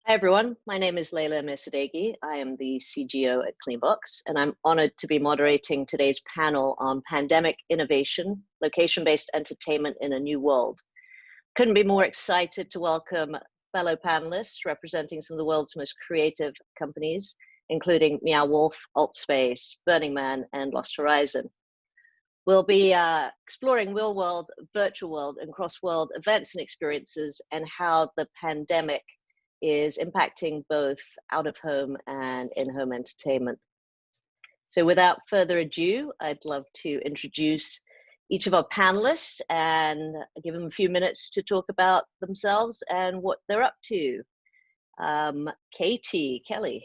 Hi everyone, my name is Leila Amirsadeghi. I am the CGO at Cleanbox, and I'm honored to be moderating today's panel on pandemic innovation, location-based entertainment in a new world. Couldn't be more excited to welcome fellow panelists representing some of the world's most creative companies, including Meow Wolf, AltspaceVR, Burning Man, and Lost Horizon. We'll be exploring real world, virtual world, and cross-world events and experiences, and how the pandemic is impacting both out-of-home and in-home entertainment. So without further ado, I'd love to introduce each of our panelists and give them a few minutes to talk about themselves and what they're up to. Kelly.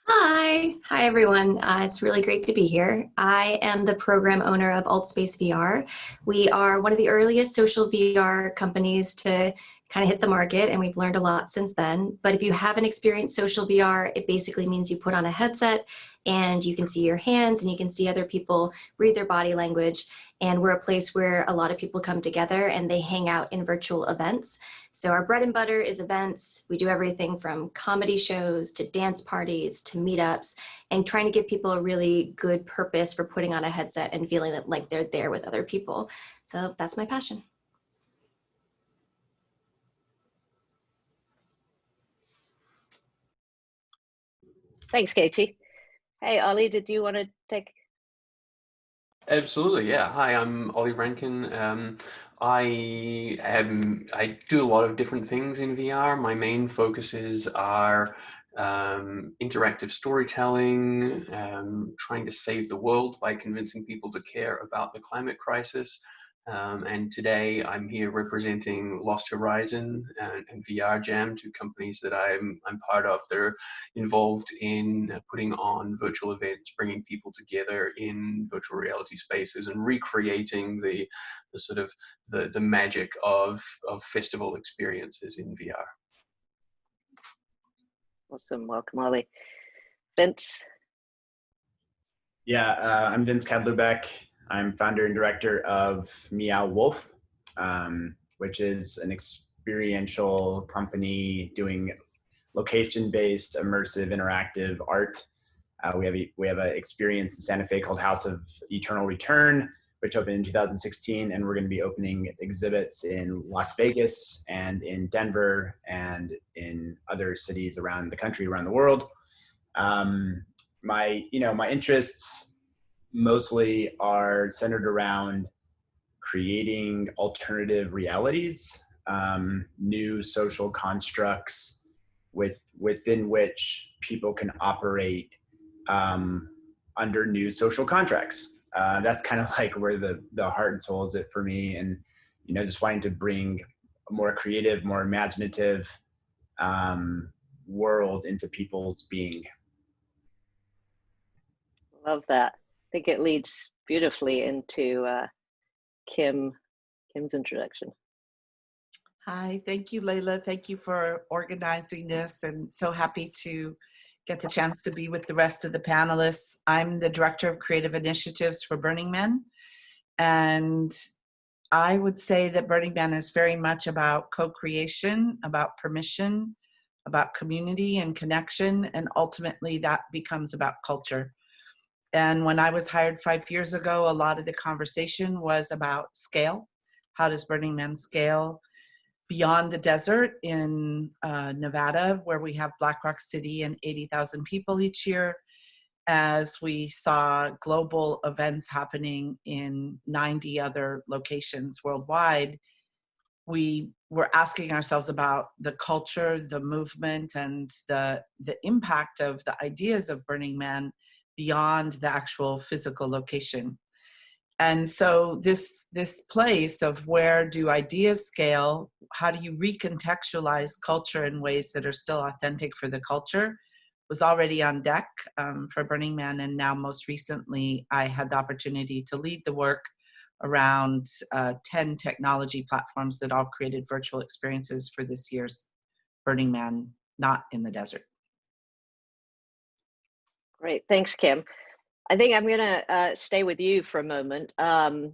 Hi everyone. It's really great to be here. I am the program owner of AltspaceVR. We are one of the earliest social VR companies to kind of hit the market, and we've learned a lot since then. But if you haven't experienced social VR, it basically means you put on a headset and you can see your hands and you can see other people, read their body language. And we're a place where a lot of people come together and they hang out in virtual events. So our bread and butter is events. We do everything from comedy shows to dance parties to meetups, and trying to give people a really good purpose for putting on a headset and feeling that like they're there with other people. So that's my passion. Thanks, Katie. Hey, Ollie, did you want to take? Absolutely, yeah. Hi, I'm Ollie Rankin. I do a lot of different things in VR. My main focuses are interactive storytelling, trying to save the world by convincing people to care about the climate crisis. And today I'm here representing Lost Horizon and VRJAM, two companies that I'm part of. They're involved in putting on virtual events, bringing people together in virtual reality spaces and recreating the sort of the magic of festival experiences in VR. Awesome, welcome, Ollie. Vince. Yeah, I'm Vince Kadlubek. I'm founder and director of Meow Wolf, which is an experiential company doing location-based, immersive, interactive art. We have an experience in Santa Fe called House of Eternal Return, which opened in 2016, and we're going to be opening exhibits in Las Vegas and in Denver and in other cities around the country, around the world. My interests mostly are centered around creating alternative realities, new social constructs within which people can operate under new social contracts. That's kind of like where the heart and soul is it for me, and just wanting to bring a more creative, more imaginative world into people's being. Love that. I think it leads beautifully into Kim's introduction. Hi, thank you, Leila. Thank you for organizing this, and so happy to get the chance to be with the rest of the panelists. I'm the Director of Creative Initiatives for Burning Man, and I would say that Burning Man is very much about co-creation, about permission, about community and connection, and ultimately that becomes about culture. And when I was hired 5 years ago, a lot of the conversation was about scale. How does Burning Man scale beyond the desert in Nevada, where we have Black Rock City and 80,000 people each year, as we saw global events happening in 90 other locations worldwide? We were asking ourselves about the culture, the movement, and the impact of the ideas of Burning Man beyond the actual physical location. And so this place of where do ideas scale, how do you recontextualize culture in ways that are still authentic for the culture, was already on deck for Burning Man. And now most recently, I had the opportunity to lead the work around 10 technology platforms that all created virtual experiences for this year's Burning Man, not in the desert. Great, thanks, Kim. I think I'm going to stay with you for a moment. And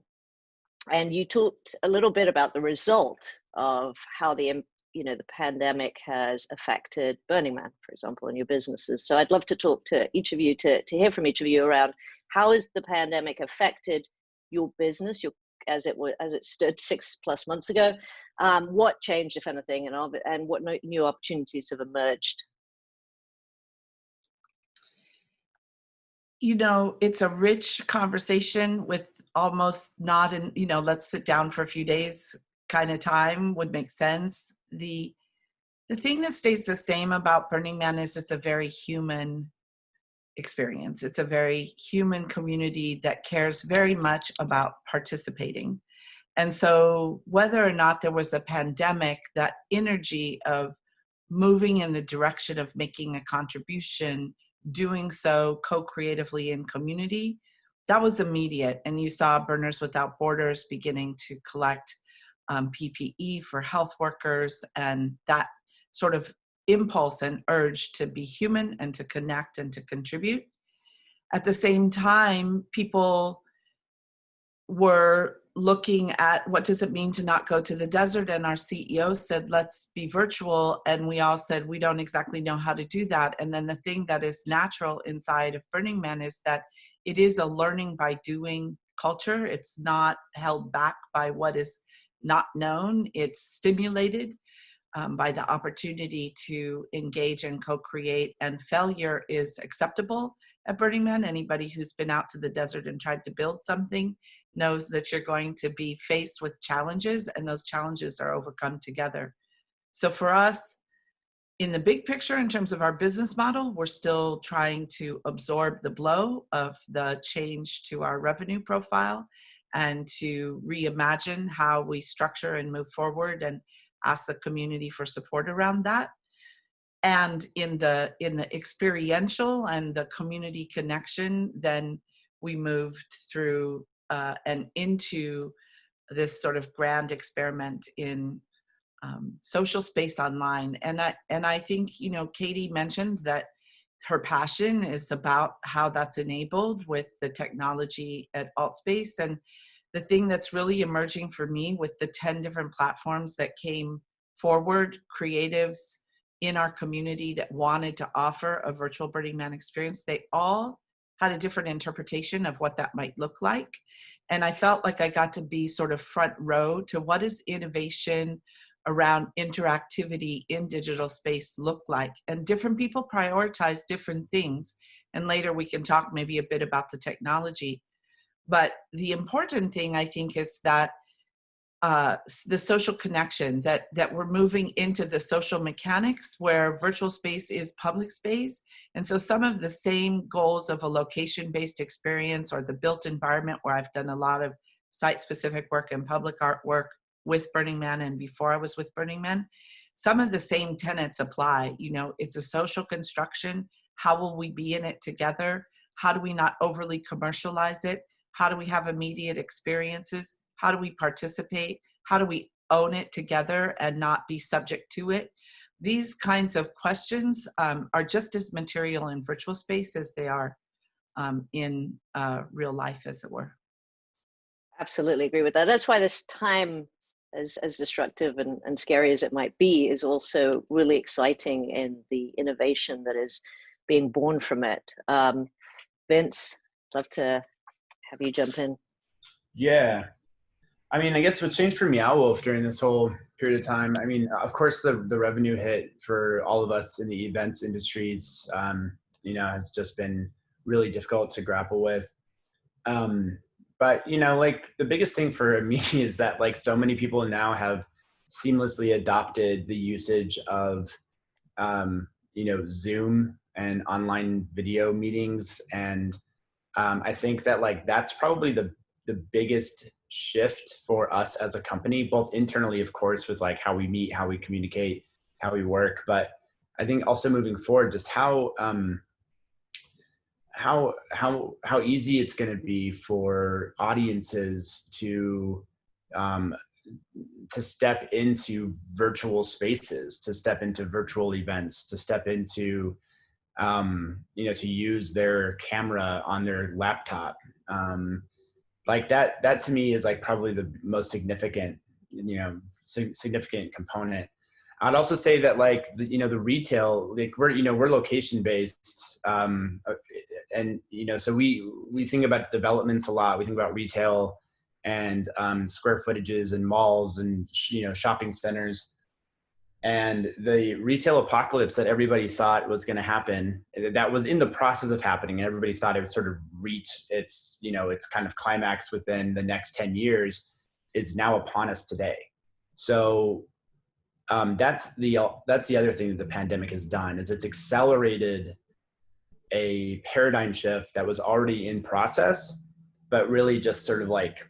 you talked a little bit about the result of how the you know, the pandemic has affected Burning Man, for example, in your businesses. So I'd love to talk to each of you, to hear from each of you around how has the pandemic affected your business, as it stood 6+ months ago. What changed, if anything, and what new opportunities have emerged? You know, it's a rich conversation with almost not in, you know, let's sit down for a few days kind of time would make sense. The thing that stays the same about Burning Man is it's a very human experience. It's a very human community that cares very much about participating. And so whether or not there was a pandemic, that energy of moving in the direction of making a contribution, doing so co-creatively in community, that was immediate. And you saw Burners Without Borders beginning to collect PPE for health workers, and that sort of impulse and urge to be human and to connect and to contribute. At the same time, people were looking at what does it mean to not go to the desert, and our CEO said, let's be virtual, and we all said we don't exactly know how to do that. And then the thing that is natural inside of Burning Man is that it is a learning by doing culture. It's not held back by what is not known. It's stimulated by the opportunity to engage and co-create, and failure is acceptable at Burning Man. Anybody who's been out to the desert and tried to build something knows that you're going to be faced with challenges, and those challenges are overcome together. So for us, in the big picture, in terms of our business model, we're still trying to absorb the blow of the change to our revenue profile and to reimagine how we structure and move forward and ask the community for support around that. And in the experiential and the community connection, then we moved through and into this sort of grand experiment in social space online. And I think, you know, Katie mentioned that her passion is about how that's enabled with the technology at AltspaceVR. And the thing that's really emerging for me with the 10 different platforms that came forward, creatives in our community that wanted to offer a virtual Burning Man experience, they all had a different interpretation of what that might look like. And I felt like I got to be sort of front row to what is innovation around interactivity in digital space look like. And different people prioritize different things. And later we can talk maybe a bit about the technology. But the important thing, I think, is that the social connection, that we're moving into the social mechanics where virtual space is public space. And so some of the same goals of a location-based experience or the built environment, where I've done a lot of site-specific work and public art work with Burning Man and before I was with Burning Man, some of the same tenets apply. You know, it's a social construction. How will we be in it together? How do we not overly commercialize it? How do we have immediate experiences? How do we participate? How do we own it together and not be subject to it? These kinds of questions are just as material in virtual space as they are in real life, as it were. Absolutely agree with that. That's why this time, as destructive and scary as it might be, is also really exciting in the innovation that is being born from it. Vince, I'd love to have you jump in. Yeah. I mean, I guess what changed for Meow Wolf during this whole period of time, I mean, of course, the revenue hit for all of us in the events industries, you know, has just been really difficult to grapple with. But, you know, like the biggest thing for me is that like so many people now have seamlessly adopted the usage of, you know, Zoom and online video meetings. And I think that like that's probably the biggest shift for us as a company, both internally, of course, with like how we meet, how we communicate, how we work, but I think also moving forward, just how easy it's going to be for audiences to step into virtual spaces, to step into virtual events, to step into you know, to use their camera on their laptop. Like that to me is like probably the most significant, you know, significant component. I'd also say that like the retail, like we're location based, and so we think about developments a lot. We think about retail and square footages and malls and shopping centers. And the retail apocalypse that everybody thought was going to happen, that was in the process of happening, and everybody thought it would sort of reach its kind of climax within the next 10 years, is now upon us today. So that's the other thing that the pandemic has done, is it's accelerated a paradigm shift that was already in process, but really just sort of like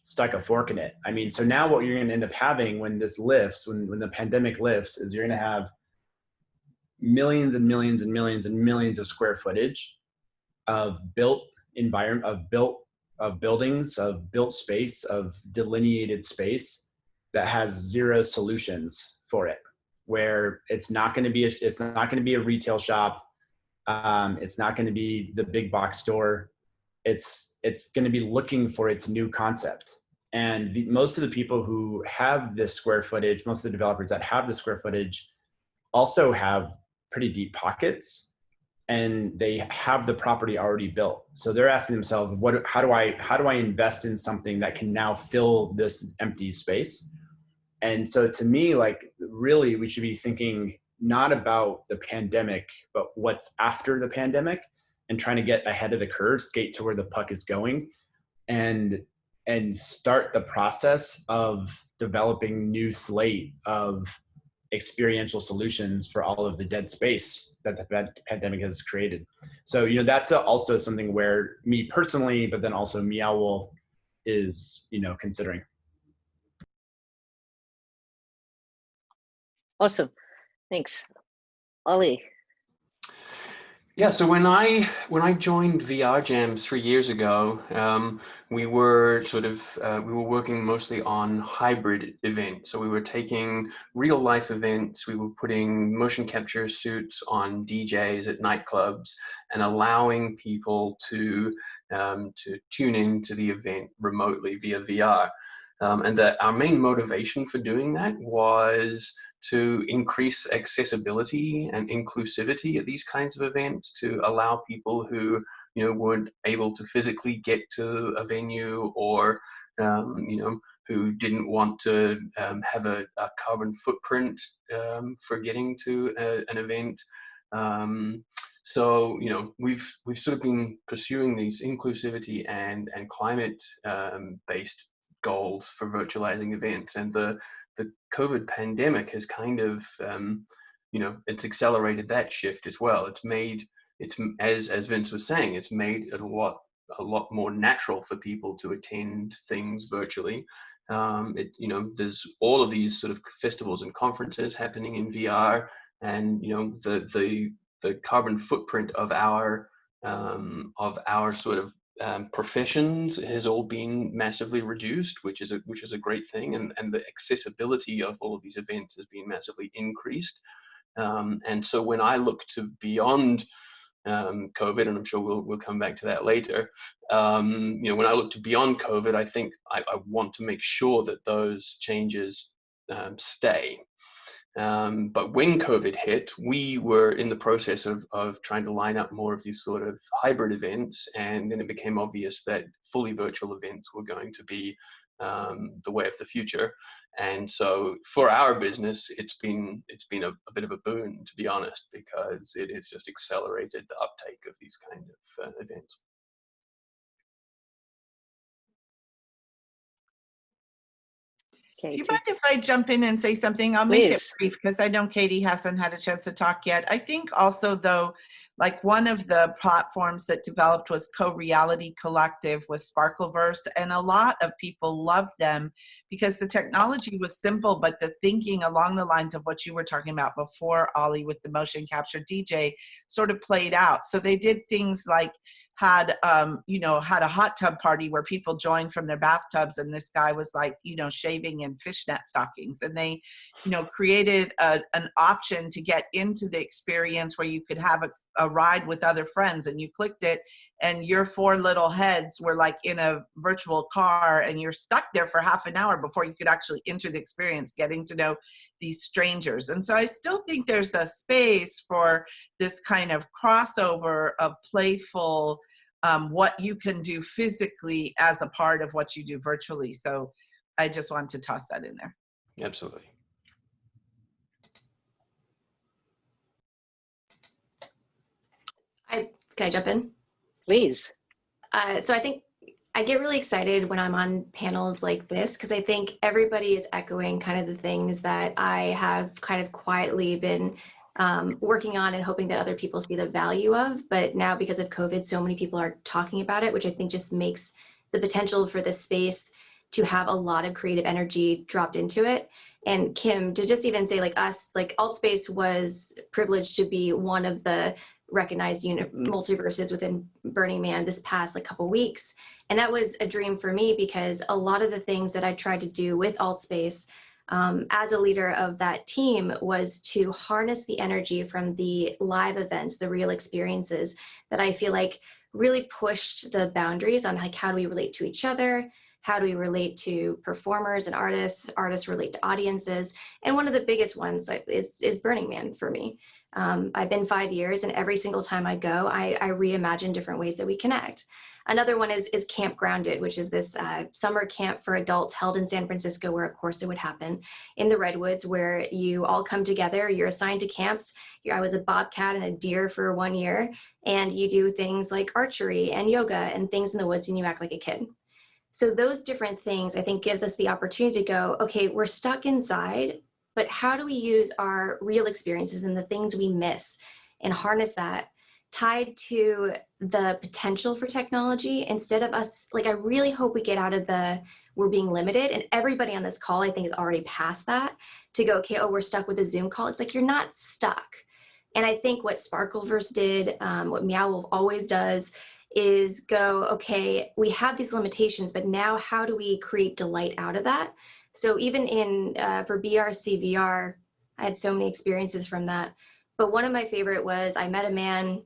stuck a fork in it. I mean, so now what you're going to end up having when this lifts, when the pandemic lifts, is you're going to have millions and millions and millions and millions of square footage of built environment, of buildings, of built space, of delineated space that has zero solutions for it, where it's not going to be a retail shop. It's not going to be the big box store. It's going to be looking for its new concept. And most of the people who have this square footage, most of the developers that have the square footage, also have pretty deep pockets, and they have the property already built. So they're asking themselves, how do I invest in something that can now fill this empty space? And so to me, like, really, we should be thinking not about the pandemic, but what's after the pandemic, and trying to get ahead of the curve, skate to where the puck is going, and start the process of developing new slate of experiential solutions for all of the dead space that the pandemic has created. So, that's also something where me personally, but then also Meow Wolf is, considering. Awesome. Thanks. Ollie. Yeah, so when I joined VRJAM 3 years ago, we were working mostly on hybrid events. So we were taking real life events, we were putting motion capture suits on DJs at nightclubs and allowing people to tune into the event remotely via VR. And that our main motivation for doing that was to increase accessibility and inclusivity at these kinds of events, to allow people who weren't able to physically get to a venue, or who didn't want to have a carbon footprint for getting to an event. So we've sort of been pursuing these inclusivity and climate based goals for virtualizing events, and the COVID pandemic has kind of, it's accelerated that shift as well. As Vince was saying, it's made it a lot more natural for people to attend things virtually. There's all of these sort of festivals and conferences happening in VR, and the carbon footprint of our sort of professions has all been massively reduced, which is a great thing, and the accessibility of all of these events has been massively increased. And so when I look to beyond COVID, and I'm sure we'll come back to that later, when I look to beyond COVID, I think I want to make sure that those changes stay. But when COVID hit, we were in the process of trying to line up more of these sort of hybrid events, and then it became obvious that fully virtual events were going to be the way of the future. And so for our business, it's been a bit of a boon, to be honest, because it has just accelerated the uptake of these kind of events. Do you mind if I jump in and say something? I'll make it brief because I know Katie hasn't had a chance to talk yet. I think also, though, like one of the platforms that developed was Co-Reality Collective with Sparkleverse, and a lot of people loved them because the technology was simple, but the thinking along the lines of what you were talking about before, Ollie, with the motion capture DJ sort of played out. So they did things like had a hot tub party where people joined from their bathtubs, and this guy was like, shaving in fishnet stockings, and they, created an option to get into the experience where you could have a ride with other friends, and you clicked it, and your four little heads were like in a virtual car, and you're stuck there for half an hour before you could actually enter the experience, getting to know these strangers. And so I still think there's a space for this kind of crossover of playful, what you can do physically as a part of what you do virtually. So I just wanted to toss that in there. Absolutely. Can I jump in? Please. So I think I get really excited when I'm on panels like this, because I think everybody is echoing kind of the things that I have kind of quietly been working on and hoping that other people see the value of. But now, because of COVID, so many people are talking about it, which I think just makes the potential for this space to have a lot of creative energy dropped into it. And Kim, to just even say, like, us, like Altspace was privileged to be one of the recognized multiverses within Burning Man this past like couple weeks. And that was a dream for me, because a lot of the things that I tried to do with Altspace as a leader of that team was to harness the energy from the live events, the real experiences that I feel like really pushed the boundaries on like, how do we relate to each other? How do we relate to performers and artists? Artists relate to audiences. And one of the biggest ones is Burning Man for me. I've been 5 years, and every single time I go, I reimagine different ways that we connect. Another one is Camp Grounded, which is this summer camp for adults held in San Francisco, where of course it would happen in the Redwoods, where you all come together, you're assigned to camps. I was a bobcat and a deer for 1 year, and you do things like archery and yoga and things in the woods, and you act like a kid. So those different things, I think, gives us the opportunity to go, okay, we're stuck inside, but how do we use our real experiences and the things we miss and harness that tied to the potential for technology, instead of us, like, I really hope we get out of the, we're being limited, and everybody on this call, I think, is already past that, to go, okay, oh, we're stuck with a Zoom call. It's like, you're not stuck. And I think what Sparkleverse did, what Meow always does, is go, okay, we have these limitations, but now how do we create delight out of that? So even in, for VRCVR, I had so many experiences from that. But one of my favorite was, I met a man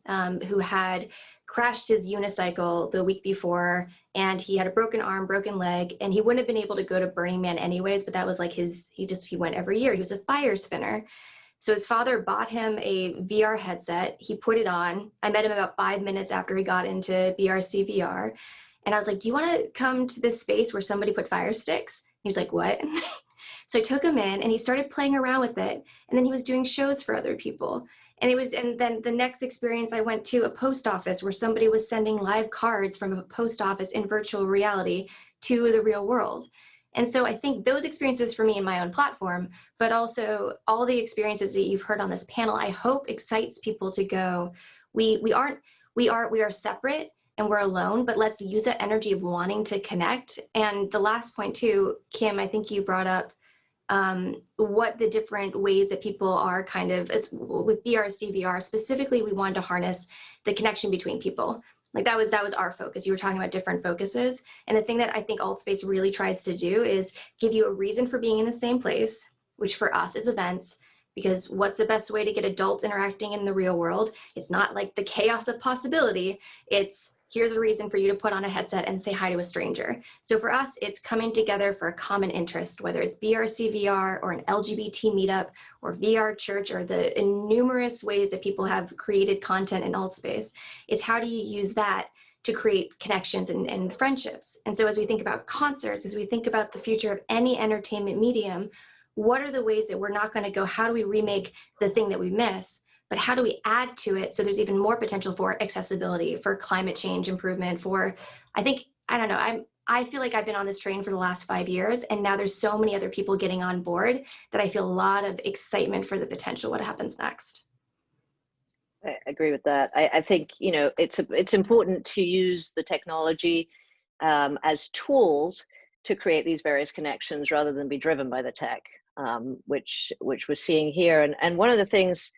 who had crashed his unicycle the week before, and he had a broken arm, broken leg, and he wouldn't have been able to go to Burning Man anyways, but that was like his, he went every year. He was a fire spinner. So his father bought him a VR headset. He put it on. I met him about 5 minutes after he got into VRCVR. And I was like, do you want to come to this space where somebody put fire sticks? He was like, what? So I took him in, and he started playing around with it. And then he was doing shows for other people. And then the next experience, I went to a post office where somebody was sending live cards from a post office in virtual reality to the real world. And so I think those experiences for me in my own platform, but also all the experiences that you've heard on this panel, I hope excites people to go, we are separate and we're alone, but let's use that energy of wanting to connect. And the last point too, Kim, I think you brought up what the different ways that people are kind of, with VRCVR specifically, we wanted to harness the connection between people. Like that was our focus. You were talking about different focuses. And the thing that I think Altspace really tries to do is give you a reason for being in the same place, which for us is events, because what's the best way to get adults interacting in the real world? It's not like the chaos of possibility. It's, here's a reason for you to put on a headset and say hi to a stranger. So for us, it's coming together for a common interest, whether it's VRCVR or an LGBT meetup or VR church or the numerous ways that people have created content in Altspace. It's how do you use that to create connections and friendships? And so as we think about concerts, as we think about the future of any entertainment medium, what are the ways that we're not going to go, how do we remake the thing that we miss? But how do we add to it so there's even more potential for accessibility, for climate change improvement, for, I don't know, I feel like I've been on this train for the last 5 years, and now there's so many other people getting on board that I feel a lot of excitement for the potential, what happens next. I agree with that. I think, you know, it's important to use the technology as tools to create these various connections rather than be driven by the tech, which we're seeing here. And one of the things,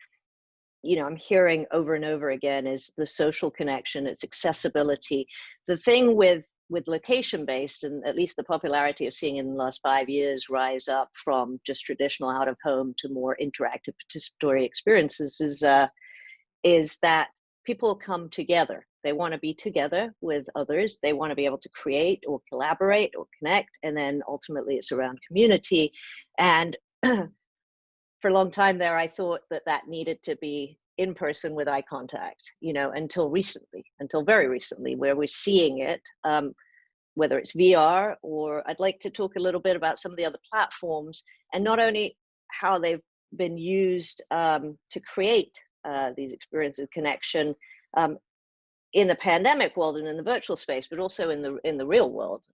you know, I'm hearing over and over again is the social connection, its accessibility. The thing with location-based, and at least the popularity of seeing in the last 5 years rise up from just traditional out-of-home to more interactive participatory experiences is that people come together. They want to be together with others. They want to be able to create or collaborate or connect. And then ultimately it's around community. And for a long time there, I thought that that needed to be in person with eye contact, you know, until very recently, where we're seeing it, whether it's VR, or I'd like to talk a little bit about some of the other platforms, and not only how they've been used to create these experiences of connection in the pandemic world and in the virtual space, but also in the real world.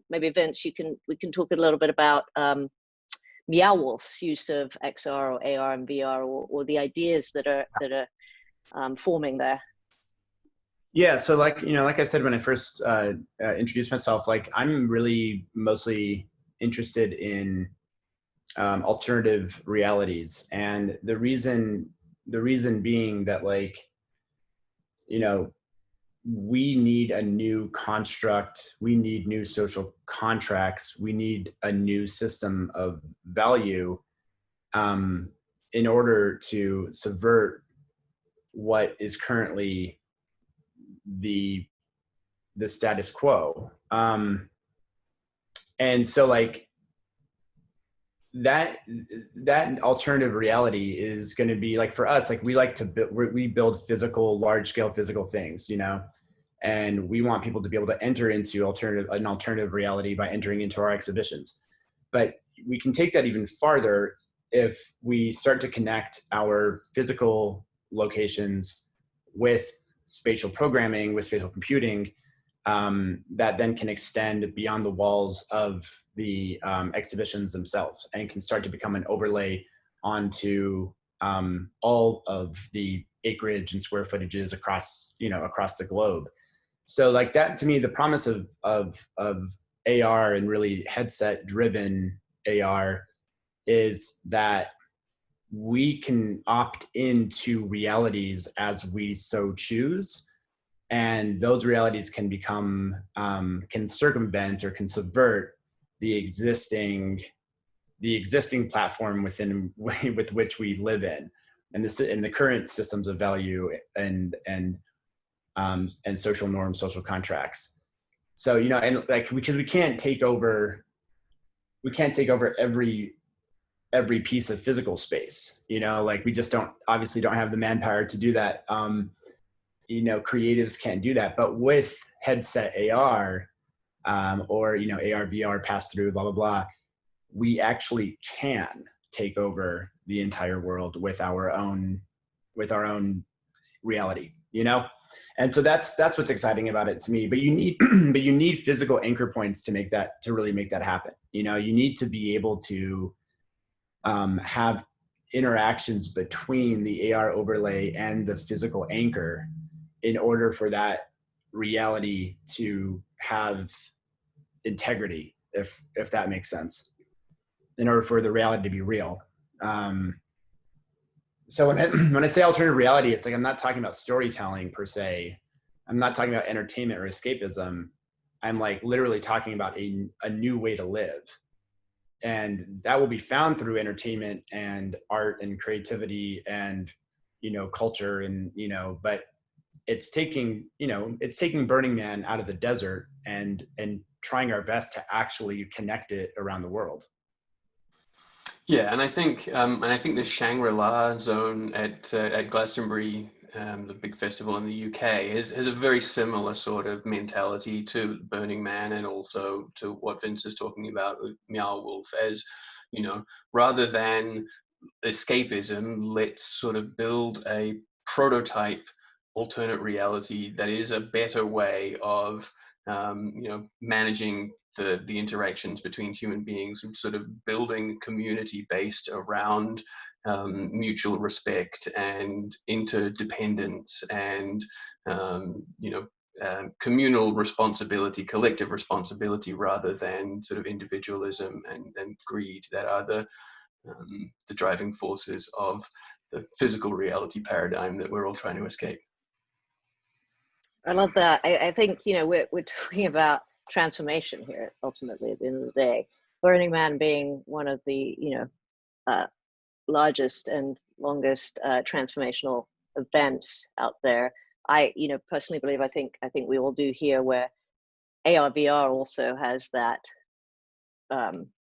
Maybe Vince, we can talk a little bit about Meow Wolf's use of XR or AR and VR, or the ideas that are forming there. Yeah, so like I said when I first introduced myself, like I'm really mostly interested in alternative realities, and the reason being that, like, you know, we need a new construct, we need new social contracts, we need a new system of value in order to subvert what is currently the status quo. And so, like, that alternative reality is going to be, like, for us, like, we like to we build large scale physical things, you know, and we want people to be able to enter into an alternative reality by entering into our exhibitions. But we can take that even farther if we start to connect our physical locations with spatial programming, with spatial computing, that then can extend beyond the walls of the exhibitions themselves, and can start to become an overlay onto all of the acreage and square footages across the globe. So, like, that, to me, the promise of AR, and really headset driven AR, is that we can opt into realities as we so choose, and those realities can become can circumvent or can subvert the existing platform with which we live in, and the current systems of value and social norms, social contracts. So, you know, and, like, because we can't take over every piece of physical space, you know, like, we just obviously don't have the manpower to do that. You know, creatives can't do that, but with headset AR, or, you know, AR, VR, pass through, blah, blah, blah, we actually can take over the entire world with our own reality, you know? And so that's what's exciting about it to me. But you need physical anchor points to really make that happen. You know, you need to be able to have interactions between the AR overlay and the physical anchor in order for that reality to have integrity, if that makes sense, in order for the reality to be real. So when I say alternative reality, it's like, I'm not talking about storytelling per se. I'm not talking about entertainment or escapism. I'm, like, literally talking about a new way to live. And that will be found through entertainment and art and creativity and, you know, culture, and, you know, but it's taking Burning Man out of the desert and trying our best to actually connect it around the world. Yeah, and I think the Shangri-La zone at Glastonbury, the big festival in the UK, has a very similar sort of mentality to Burning Man, and also to what Vince is talking about with Meow Wolf. As, you know, rather than escapism, let's sort of build a prototype alternate reality that is a better way of you know, managing the interactions between human beings, and sort of building community based around mutual respect and interdependence and you know, communal responsibility, collective responsibility, rather than sort of individualism and greed that are the driving forces of the physical reality paradigm that we're all trying to escape. I love that. I think, you know, we're talking about transformation here, ultimately, at the end of the day. Burning Man being one of the, you know, largest and longest transformational events out there. I, personally believe, I think we all do here, where AR VR also has that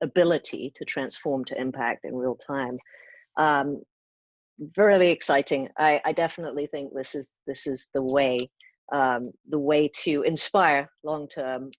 ability to transform to impact in real time. Really exciting. I definitely think this is the way to inspire long term.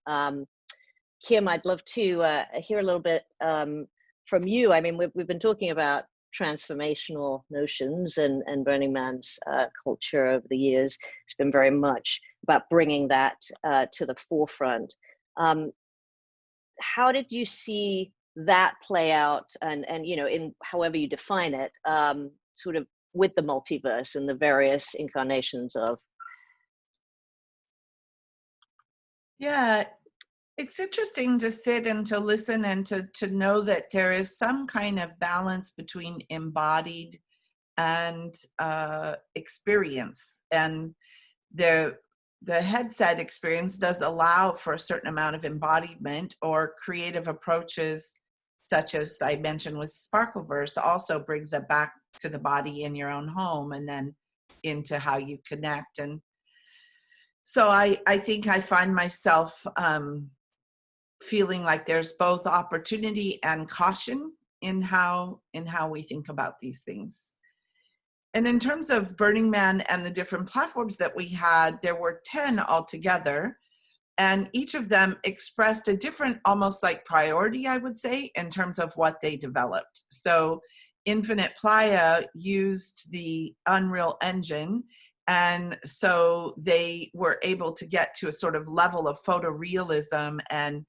Kim, I'd love to hear a little bit from you. I mean, we've been talking about transformational notions and Burning Man's culture over the years. It's been very much about bringing that to the forefront. How did you see that play out, and in however you define it, sort of with the multiverse and the various incarnations of? Yeah, it's interesting to sit and to listen and to know that there is some kind of balance between embodied and experience. And the headset experience does allow for a certain amount of embodiment, or creative approaches, such as I mentioned with Sparkleverse, also brings it back to the body in your own home and then into how you connect. And so I think I find myself feeling like there's both opportunity and caution in how we think about these things. And in terms of Burning Man and the different platforms that we had, there were 10 altogether, and each of them expressed a different, almost like priority, I would say, in terms of what they developed. So Infinite Playa used the Unreal Engine, and so they were able to get to a sort of level of photorealism and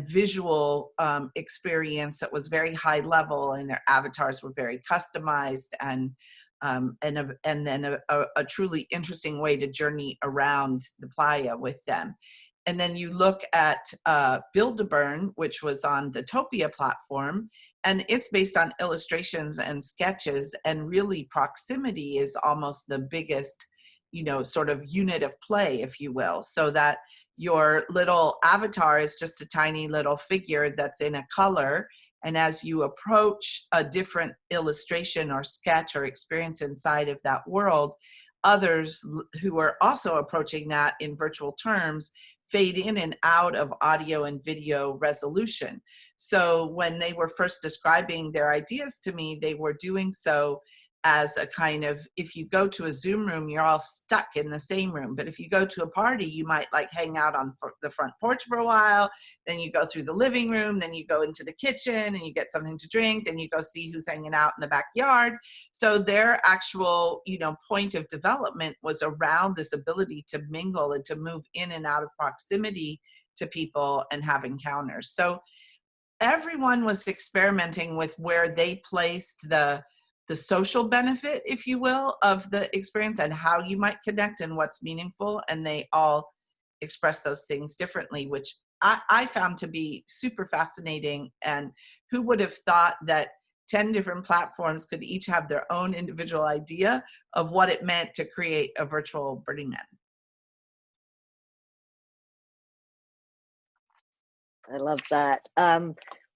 visual experience that was very high level, and their avatars were very customized, and then a truly interesting way to journey around the playa with them. And then you look at Build-A-Burn, which was on the Topia platform, and it's based on illustrations and sketches, and really proximity is almost the biggest, sort of unit of play, if you will, so that your little avatar is just a tiny little figure that's in a color. And as you approach a different illustration or sketch or experience inside of that world, others who are also approaching that in virtual terms fade in and out of audio and video resolution. So when they were first describing their ideas to me, they were doing so as a kind of, if you go to a Zoom room, you're all stuck in the same room. But if you go to a party, you might like hang out on the front porch for a while, then you go through the living room, then you go into the kitchen and you get something to drink, then you go see who's hanging out in the backyard. So their actual, point of development was around this ability to mingle and to move in and out of proximity to people and have encounters. So everyone was experimenting with where they placed the social benefit, if you will, of the experience and how you might connect and what's meaningful. And they all express those things differently, which I found to be super fascinating. And who would have thought that 10 different platforms could each have their own individual idea of what it meant to create a virtual Burning Man? I love that.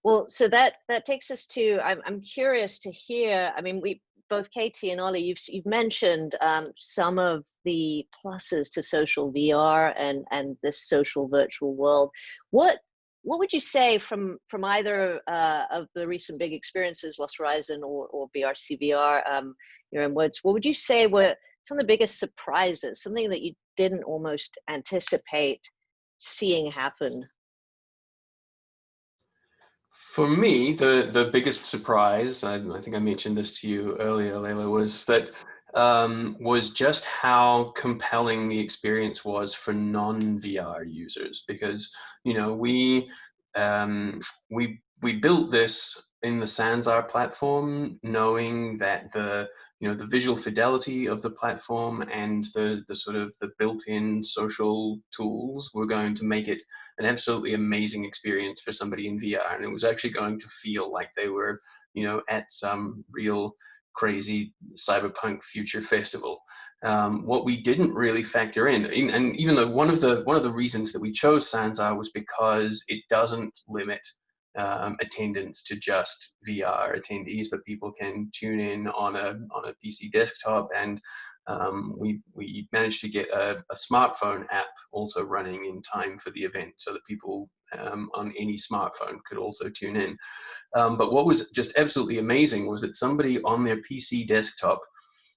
Well, so that takes us to, I'm curious to hear, I mean, both Katie and Ollie, you've mentioned some of the pluses to social VR and this social virtual world. What would you say from either of the recent big experiences, Lost Horizon or VRCVR, your own words, what would you say were some of the biggest surprises, something that you didn't almost anticipate seeing happen? For me, the biggest surprise, I think I mentioned this to you earlier, Leila, was that was just how compelling the experience was for non-VR users, because we built this in the SansR platform, knowing that the visual fidelity of the platform and the sort of the built-in social tools were going to make it an absolutely amazing experience for somebody in VR, and it was actually going to feel like they were at some real crazy cyberpunk future festival. What we didn't really factor in, and even though one of the reasons that we chose SansR was because it doesn't limit attendance to just VR attendees, but people can tune in on a PC desktop and we managed to get a smartphone app also running in time for the event, so that people on any smartphone could also tune in. But what was just absolutely amazing was that somebody on their PC desktop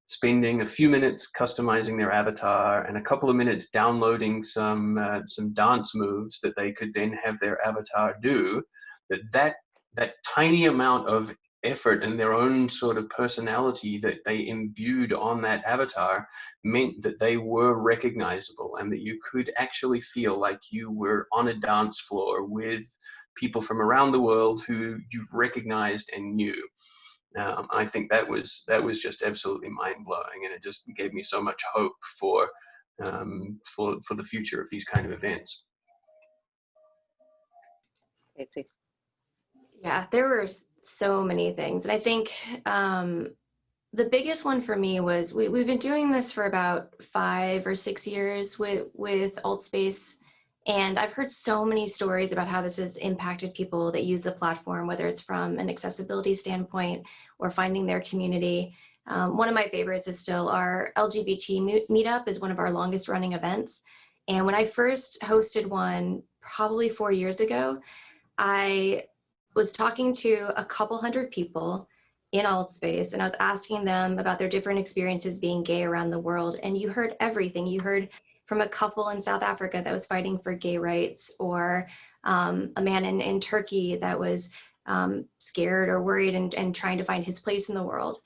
spending a few minutes customizing their avatar and a couple of minutes downloading some dance moves that they could then have their avatar do, that tiny amount of effort and their own sort of personality that they imbued on that avatar meant that they were recognizable, and that you could actually feel like you were on a dance floor with people from around the world who you recognized and knew. I think that was just absolutely mind-blowing, and it just gave me so much hope for the future of these kind of events. Katie. Yeah, there were so many things. And I think the biggest one for me was we've been doing this for about 5 or 6 years with AltspaceVR. And I've heard so many stories about how this has impacted people that use the platform, whether it's from an accessibility standpoint or finding their community. One of my favorites is still our LGBT meetup is one of our longest running events. And when I first hosted one, probably 4 years ago, I was talking to a couple hundred people in AltspaceVR, and I was asking them about their different experiences being gay around the world. And you heard everything. You heard from a couple in South Africa that was fighting for gay rights, or a man in Turkey that was scared or worried and trying to find his place in the world.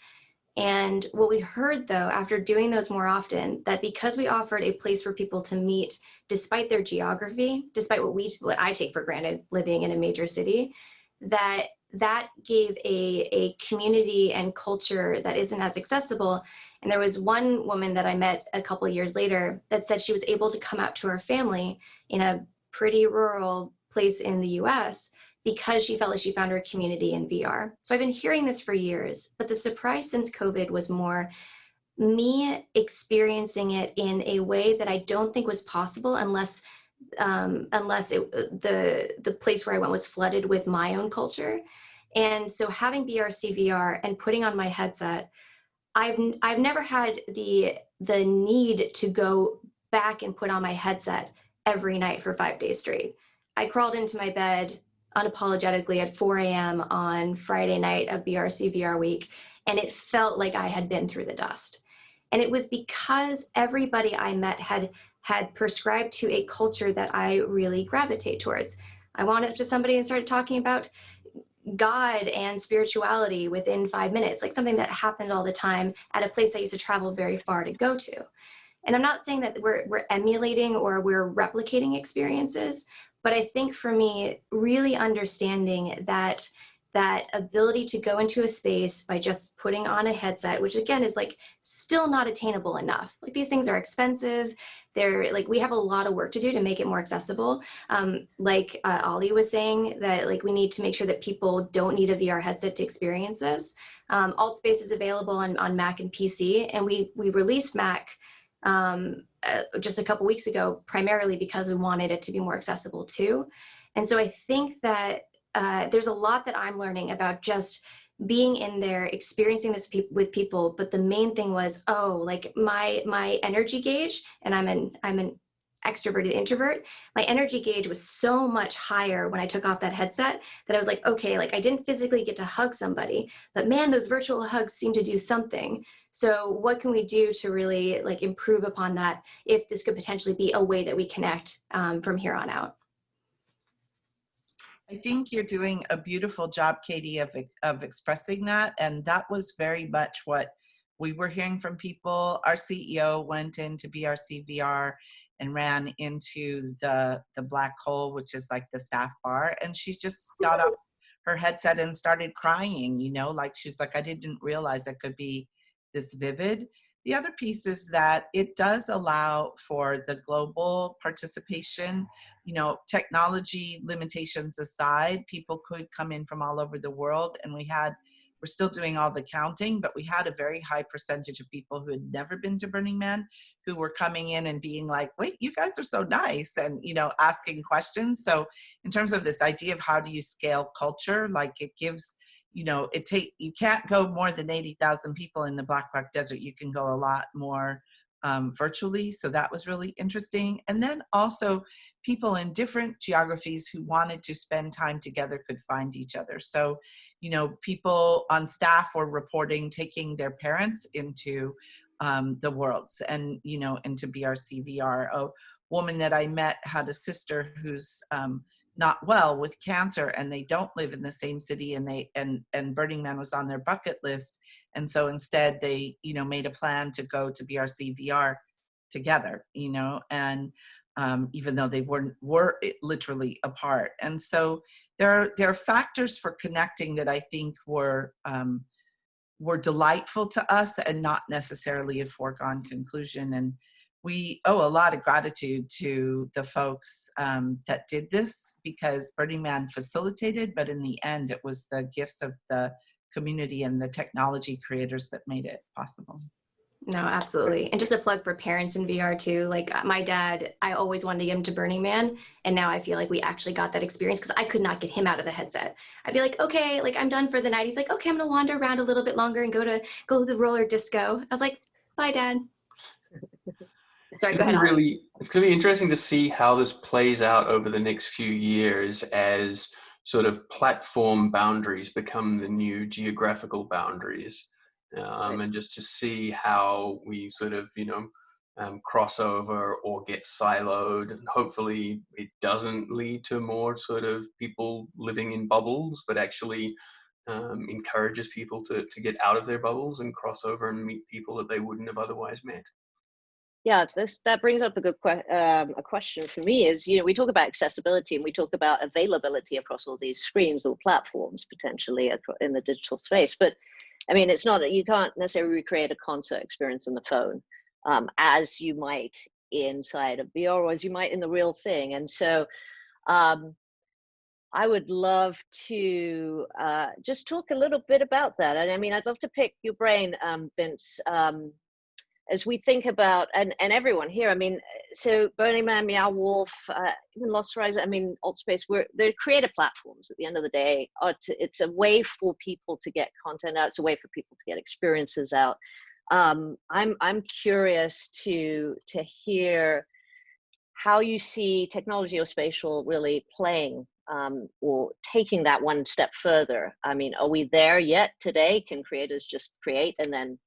And what we heard, though, after doing those more often, that because we offered a place for people to meet despite their geography, despite what I take for granted living in a major city, that gave a community and culture that isn't as accessible. And there was one woman that I met a couple of years later that said she was able to come out to her family in a pretty rural place in the US because she felt like she found her community in VR. So I've been hearing this for years, but the surprise since COVID was more me experiencing it in a way that I don't think was possible unless the place where I went was flooded with my own culture. And so having VRCVR and putting on my headset, I've never had the need to go back and put on my headset every night for 5 days straight. I crawled into my bed unapologetically at 4 a.m. on Friday night of VRCVR week, and it felt like I had been through the dust. And it was because everybody I met had prescribed to a culture that I really gravitate towards. I went up to somebody and started talking about God and spirituality within 5 minutes, like something that happened all the time at a place I used to travel very far to go to. And I'm not saying that we're emulating or we're replicating experiences, but I think for me, really understanding that ability to go into a space by just putting on a headset, which again is like still not attainable enough. Like these things are expensive. They're like, we have a lot of work to do to make it more accessible. Like Ollie was saying, that like we need to make sure that people don't need a VR headset to experience this. AltspaceVR is available on Mac and PC, and we released Mac just a couple weeks ago, primarily because we wanted it to be more accessible too. And so I think that there's a lot that I'm learning about just being in there, experiencing this with people. But the main thing was, like my energy gauge, and I'm an extroverted introvert, my energy gauge was so much higher when I took off that headset that I was like, okay, like I didn't physically get to hug somebody, but man, those virtual hugs seem to do something. So what can we do to really like improve upon that if this could potentially be a way that we connect from here on out? I think you're doing a beautiful job, Katie, of expressing that. And that was very much what we were hearing from people. Our CEO went into VRCVR and ran into the black hole, which is like the staff bar. And she just got up her headset and started crying, you know, like she's like, I didn't realize it could be this vivid. The other piece is that it does allow for the global participation. You know, technology limitations aside, people could come in from all over the world, and we're still doing all the counting, but we had a very high percentage of people who had never been to Burning Man who were coming in and being like, wait, you guys are so nice, and, you know, asking questions. So in terms of this idea of how do you scale culture, like it gives, you can't go more than 80,000 people in the Black Rock Desert. You can go a lot more virtually. So that was really interesting. And then also people in different geographies who wanted to spend time together could find each other. So, people on staff were reporting taking their parents into the worlds and, into VRCVR. A woman that I met had a sister who's not well with cancer, and they don't live in the same city, and Burning Man was on their bucket list. And so instead they, made a plan to go to VRCVR together, and even though they were literally apart. And so there are factors for connecting that I think were delightful to us and not necessarily a foregone conclusion. And we owe a lot of gratitude to the folks that did this, because Burning Man facilitated, but in the end, it was the gifts of the community and the technology creators that made it possible. No, absolutely. And just a plug for parents in VR too. Like my dad, I always wanted to get him to Burning Man. And now I feel like we actually got that experience, because I could not get him out of the headset. I'd be like, okay, like I'm done for the night. He's like, okay, I'm going to wander around a little bit longer and go to the roller disco. I was like, bye, Dad. Sorry, go ahead. It's going to be interesting to see how this plays out over the next few years as sort of platform boundaries become the new geographical boundaries, and just to see how we sort of, cross over or get siloed. And hopefully it doesn't lead to more sort of people living in bubbles, but actually encourages people to get out of their bubbles and cross over and meet people that they wouldn't have otherwise met. Yeah, that brings up a good a question for me is, we talk about accessibility and we talk about availability across all these screens or platforms potentially in the digital space. But I mean, it's not, you can't necessarily recreate a concert experience on the phone as you might inside of VR or as you might in the real thing. And so I would love to just talk a little bit about that. And I mean, I'd love to pick your brain, Vince, as we think about, and everyone here, I mean, so Burning Man, Meow Wolf, even Lost Horizon, I mean, AltSpace, they're creative platforms at the end of the day. It's a way for people to get content out. It's a way for people to get experiences out. I'm curious to hear how you see technology or spatial really playing or taking that one step further. I mean, are we there yet today? Can creators just create and then,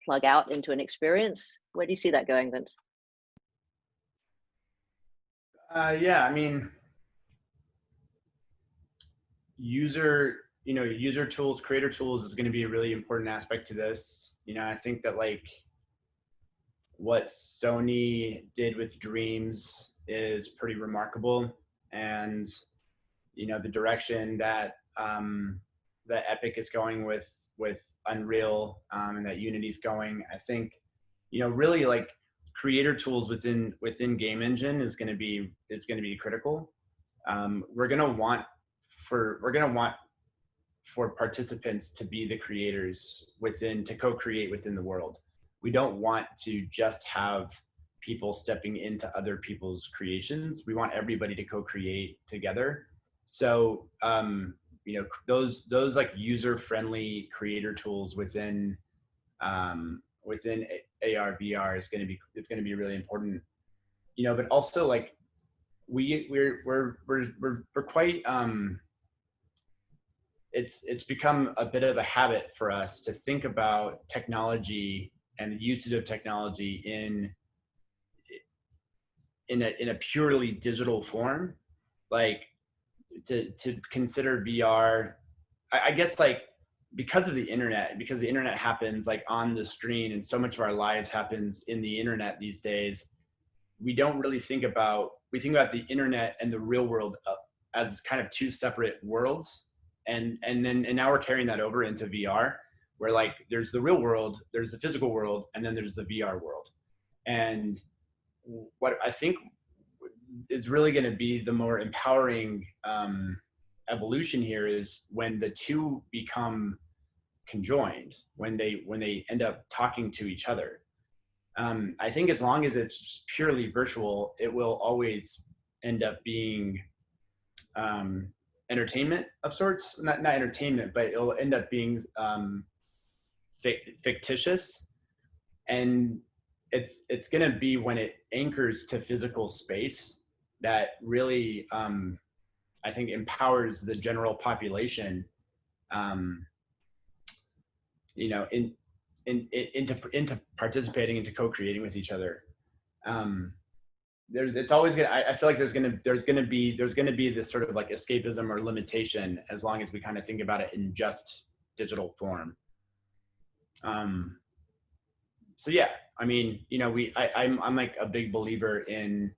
plug out into an experience? Where do you see that going, Vince? Yeah, I mean, user tools, creator tools is going to be a really important aspect to this. I think that like what Sony did with Dreams is pretty remarkable, and the direction that that Epic is going with Unreal and that Unity's going, I think really like creator tools within game engine is going to be critical. We're going to want for participants to be the creators to co-create within the world. We don't want to just have people stepping into other people's creations. We want everybody to co-create together. So those like user-friendly creator tools within AR VR is going to be really important. But also like we're quite it's become a bit of a habit for us to think about technology and the usage of technology in a purely digital form, like to consider VR, I guess like because the internet happens like on the screen, and so much of our lives happens in the internet these days. We don't really think about the internet and the real world as kind of two separate worlds. And now we're carrying that over into VR, where like there's the real world, there's the physical world, and then there's the VR world. And what I think is really going to be the more empowering evolution here is when the two become conjoined, when they end up talking to each other. I think as long as it's purely virtual, it will always end up being entertainment of sorts, not entertainment, but it'll end up being fictitious. And it's going to be when it anchors to physical space that really, I think, empowers the general population, you know, into participating, into co-creating with each other. It's always gonna, I feel like there's gonna be this sort of like escapism or limitation as long as we kind of think about it in just digital form. So yeah, I mean, you know, I'm like a big believer in,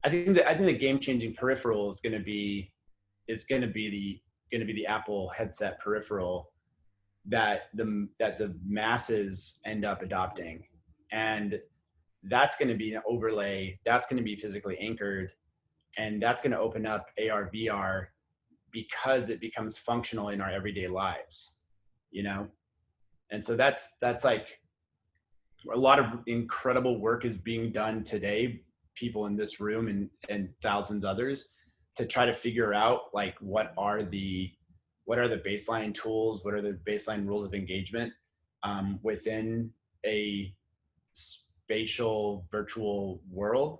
I think the game-changing peripheral is gonna be the Apple headset peripheral that the masses end up adopting. And that's going to be an overlay, that's going to be physically anchored, and that's going to open up AR, VR, because it becomes functional in our everyday lives, you know? And so that's like, a lot of incredible work is being done today, people in this room and thousands others, to try to figure out like what are the baseline tools, what are the baseline rules of engagement within a spatial virtual world.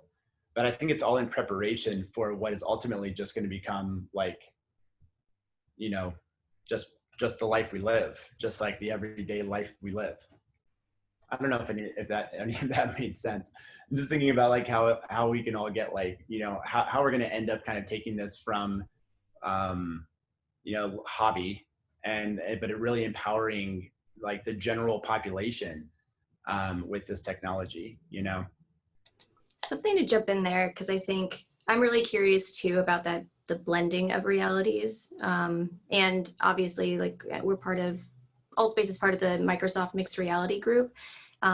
But I think it's all in preparation for what is ultimately just going to become like, you know, just the life we live, just like the everyday life we live. I don't know if any of that made sense. I'm just thinking about like how we can all get like, you know, how we're going to end up kind of taking this from, you know, hobby but it really empowering like the general population with this technology, you know. Something to jump in there, because I think I'm really curious too about the blending of realities. And obviously, like, we're part of, Altspace is part of the Microsoft Mixed Reality Group,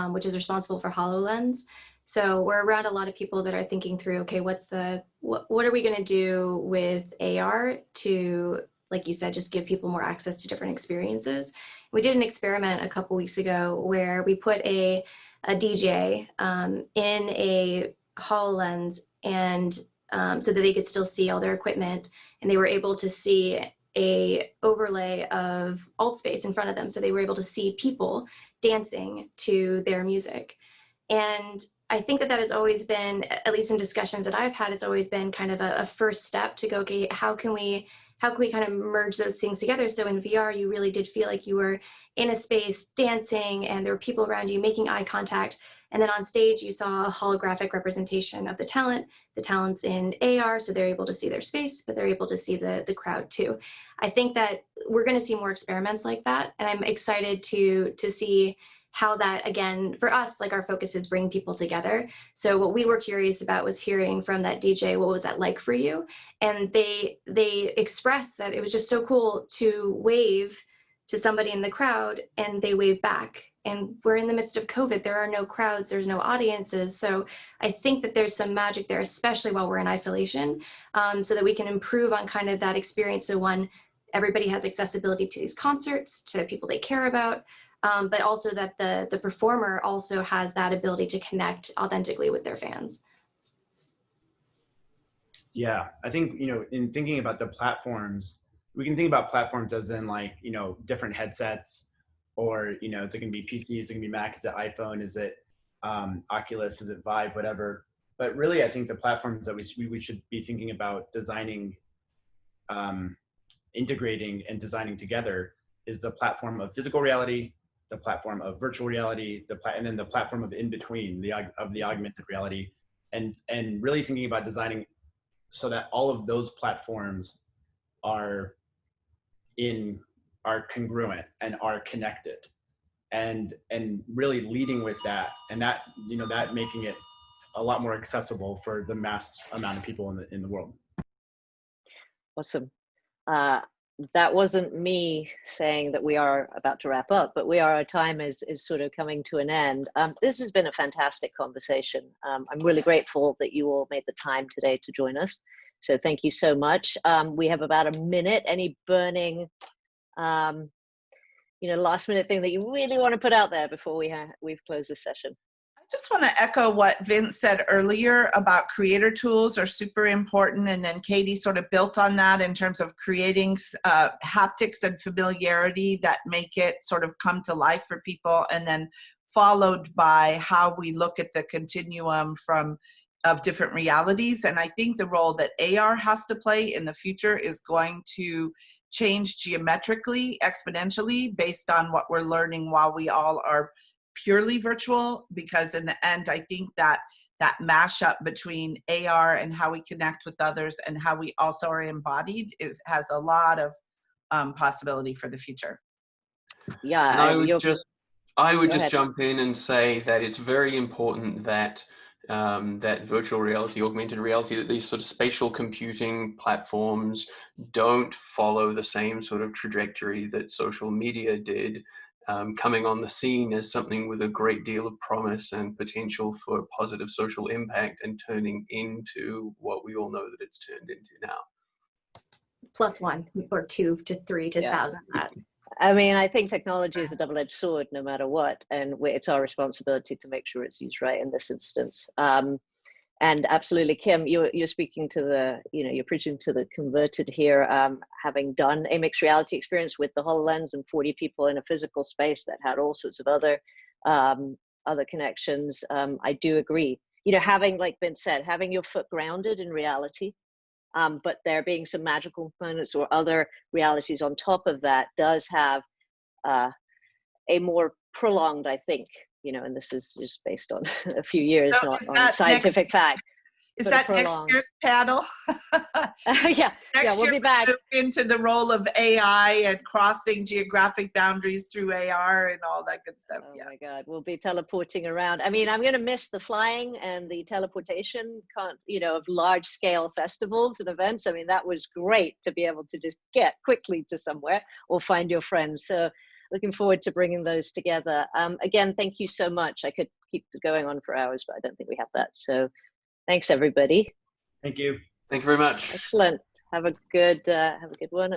which is responsible for HoloLens. So we're around a lot of people that are thinking through, okay, what are we going to do with AR to, like you said, just give people more access to different experiences. We did an experiment a couple weeks ago where we put a DJ in a HoloLens, and so that they could still see all their equipment, and they were able to see a overlay of Altspace in front of them. So they were able to see people dancing to their music. And I think that has always been, at least in discussions that I've had, it's always been kind of a first step to go, okay, how can we kind of merge those things together? So in VR, you really did feel like you were in a space dancing and there were people around you making eye contact. And then on stage, you saw a holographic representation of the talent's in AR, so they're able to see their space, but they're able to see the crowd too. I think that we're gonna see more experiments like that. And I'm excited to see how that, again, for us, like, our focus is bringing people together. So what we were curious about was hearing from that DJ, what was that like for you? And they expressed that it was just so cool to wave to somebody in the crowd and they wave back. And we're in the midst of COVID, there are no crowds, there's no audiences. So I think that there's some magic there, especially while we're in isolation, so that we can improve on kind of that experience. So one, everybody has accessibility to these concerts, to people they care about, but also that the performer also has that ability to connect authentically with their fans. Yeah, I think, you know, in thinking about the platforms, we can think about platforms as in like, you know, different headsets, or, you know, is it going to be PC, is it going to be Mac, is it iPhone, is it Oculus, is it Vive, whatever. But really, I think the platforms that we should be thinking about designing, integrating and designing together is the platform of physical reality, the platform of virtual reality, and then the platform of in between, the augmented reality, and really thinking about designing so that all of those platforms are congruent and are connected, and really leading with that, and that, you know, that making it a lot more accessible for the mass amount of people in the world. Awesome. That wasn't me saying that we are about to wrap up, but our time is sort of coming to an end. This has been a fantastic conversation. I'm really grateful that you all made the time today to join us. So thank you so much. We have about a minute. Any burning, you know, last minute thing that you really want to put out there before we've closed this session? I Just want to echo what Vince said earlier about creator tools are super important. And then Katie sort of built on that in terms of creating haptics and familiarity that make it sort of come to life for people. And then followed by how we look at the continuum of different realities. And I think the role that AR has to play in the future is going to change geometrically, exponentially, based on what we're learning while we all are purely virtual, because in the end, I think that mashup between AR and how we connect with others and how we also are embodied has a lot of possibility for the future. Yeah, And I would just ahead. jump in and say that it's very important that that virtual reality, augmented reality, that these sort of spatial computing platforms don't follow the same sort of trajectory that social media did, coming on the scene as something with a great deal of promise and potential for positive social impact and turning into what we all know that it's turned into now. +1 or 2 to 3 to 1,000. I mean, I think technology is a double-edged sword no matter what, and it's our responsibility to make sure it's used right in this instance. And absolutely, Kim, you're speaking to the, you're preaching to the converted here, having done a mixed reality experience with the HoloLens and 40 people in a physical space that had all sorts of other connections. I do agree. Having, like Vince said, having your foot grounded in reality, but there being some magical components or other realities on top of that does have a more prolonged, I think, and this is just based on a few years, So not on scientific fact. Is that next year's panel? Yeah, we'll be back. Move into the role of AI and crossing geographic boundaries through AR and all that good stuff. Oh my God, we'll be teleporting around. I mean, I'm going to miss the flying and the teleportation, of large scale festivals and events. I mean, that was great to be able to just get quickly to somewhere or find your friends. So looking forward to bringing those together. Again, thank you so much. I could keep going on for hours, but I don't think we have that. So thanks, everybody. Thank you. Thank you very much. Excellent. Have a good one.